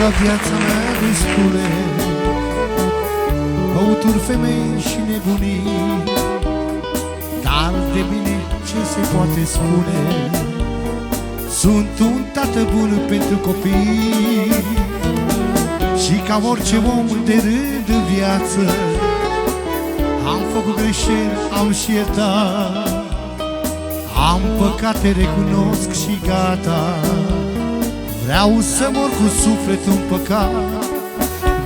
la viața mea destule băuturi, femei și nebunii, dar de mine ce se poate spune? Sunt un tată bun pentru copii și ca orice om de rând în viață am făcut greșeli, am și iertat, am păcate, recunosc și gata. Vreau să mor cu sufletul în păcat.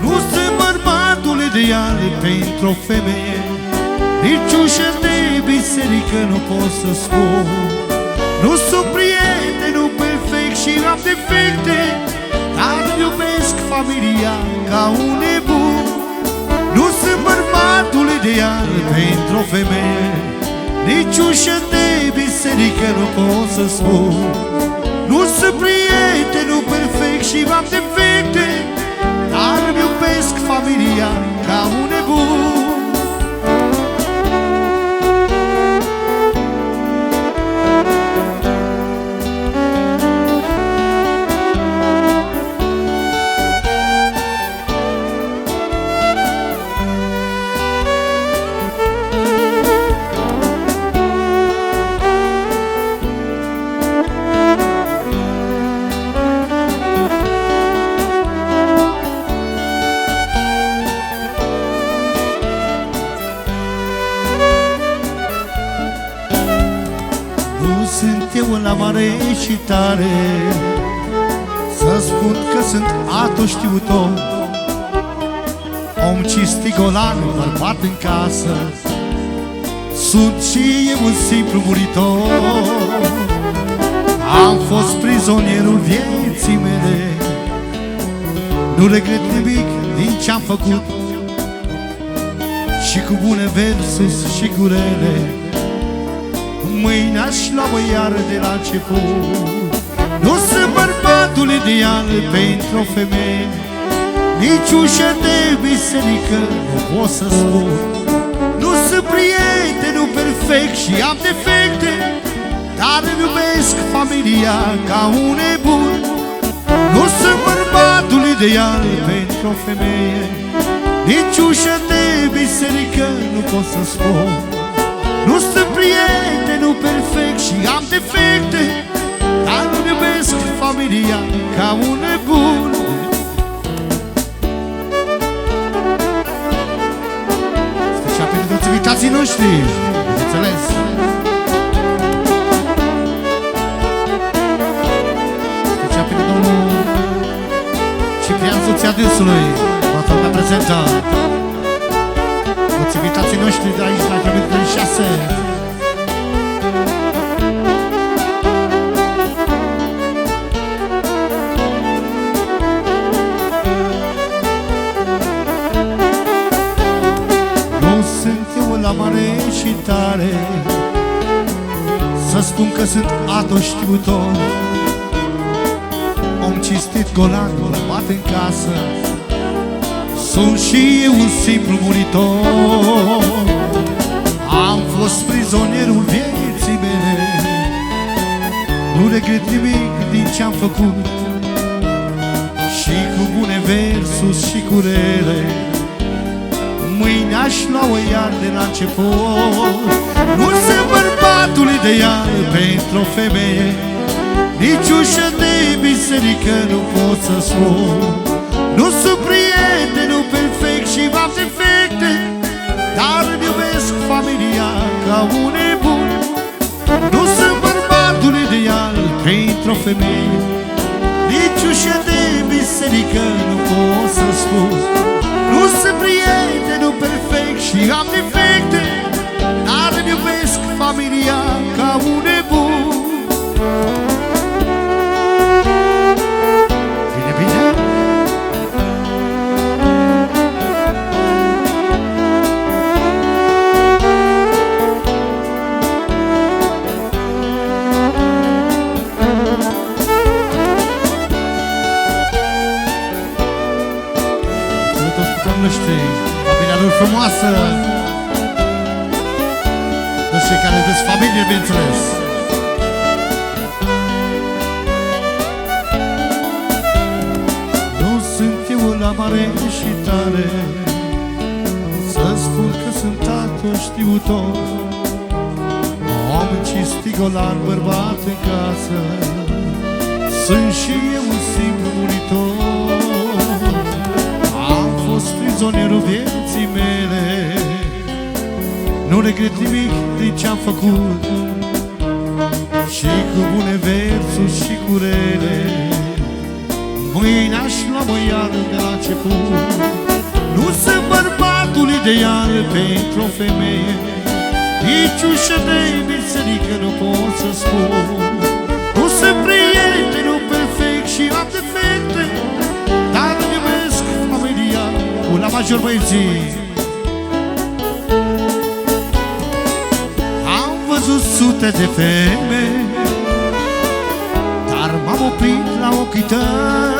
Nu sunt bărbatul ideal pentru o femeie, nici ușă de biserică nu pot să spun. Nu sunt prietenul perfect și am defecte, dar iubesc familia ca un nebun. Nu sunt bărbatul ideal pentru o femeie, nici ușă de biserică nu pot să spun. Nu sunt prietenul perfect și am defecte, dar îmi iubesc familia ca un nebun. Sunt eu la mare și tare să spun că sunt atu știutor, om cinstit, golan, bărbat în casă. Sunt și eu un simplu muritor. Am fost prizonierul vieții mele, nu regret nimic din ce-am făcut, și cu bune versuri și cu rele mâine aș lua iar de la început. Nu sunt bărbatul ideal pentru o femeie, nici ușă de biserică nu pot să spun. Nu sunt prietenul perfect și am defecte, dar îmi iubesc familia ca un nebun. Nu sunt bărbatul ideal pentru o femeie, nici ușă de biserică nu pot să spun. Nu sunt prietenul perfect și am defecte, dar îmi iubesc familia ca un nebun. Special pentru toți invitații noștri, înțeles. Special pentru domnul Ciprian, soția dânsului, toată lumea prezentă. Toți invitații noștri de aici la kilometrul 6. Nu sunt eu la mare și tare să spun că sunt atu știutor, om cinstit, golan, bărbat în casă. Sunt și eu un simplu muritor. Am fost prizonierul vieții mele, nu regret nimic din ce-am făcut, și cu bune versuri și cu rele mâine aș lua iar de la început. Nu sunt bărbatul ideal pentru o femeie, nici ușă de biserică nu pot să spun. Nu sunt prietenul perfect și am defecte, dar îmi iubesc familia ca un nebun. Nu sunt bărbatul ideal pentru o femeie, nici ușă de biserică nu pot să spun. Nu sunt prietenul perfect și am defecte, dar îmi iubesc familia ca un nebun. Bine, bine? Familia lor frumoasă, toți cei care aveți familie, bineînțeles. Nu gura mare și tare să spun că sunt tată știutor, om cinstit, golan, bărbat în casă. Sunt și eu un simplu muritor, am fost prizonierul vieții mele. Nu regret nimic din ce-am făcut, și cu bune versuri și cu rele. Mâine aș lua măiară de la început. Nu sunt bărbatul ideal pentru o femeie, nici ușă de biserică nu pot să spun. Nu sunt prietenul perfect și am defecte, dar îmi iubesc familia cu la major, băieții. Am văzut sute de femei, dar m-am oprit la ochii tăi.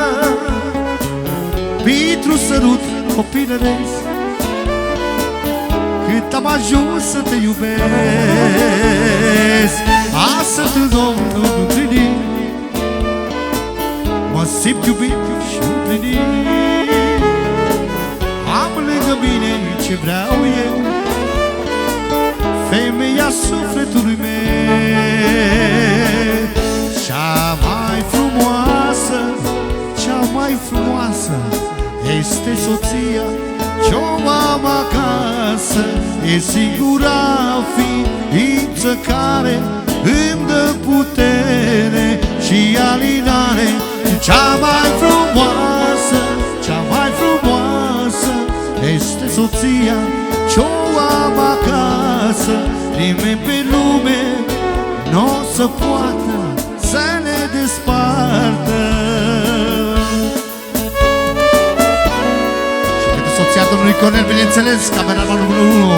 Pentru sărut copilăresc, cât am ajuns să te iubesc. Astăzi în Domnul împlinit, mă simt iubit și împlinit. Am lângă mine ce vreau eu, femeia sufletului meu. Cea mai frumoasă, cea mai frumoasă este soția ce-o am acasă. E singura ființă care îmi dă putere și alinare. Cea mai frumoasă, cea mai frumoasă este soția ce-o am acasă. Nimeni pe lume n-o să poată să ne despartă. Și pentru soția domnului Cornel, bineînțeles, cameramanul numărul 1.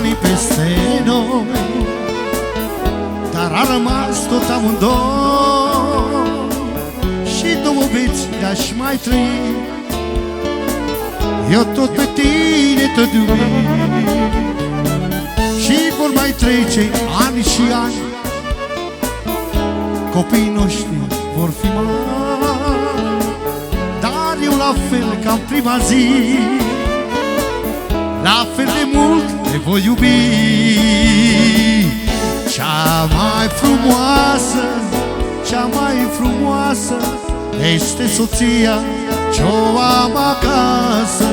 Anii peste noi, dar a rămas tot amândoi. Și două vieți de-aș mai trăi, eu tot pe tine te iubi. Și vor mai trece ani și ani, copiii noștri vor fi mari, dar eu la fel ca în prima zi, la fel de mult te voi iubi. Cea mai frumoasă, cea mai frumoasă este soția ce-o am acasă.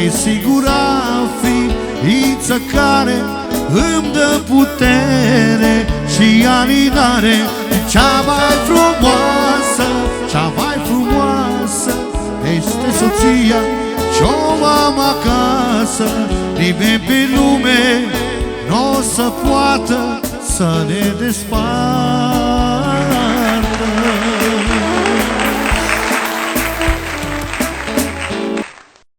E singura ființă care îmi dă putere și alinare. Cea mai frumoasă, cea mai frumoasă este soția ce-o am acasă. Nimeni pe lume n-o să poată să ne despartă.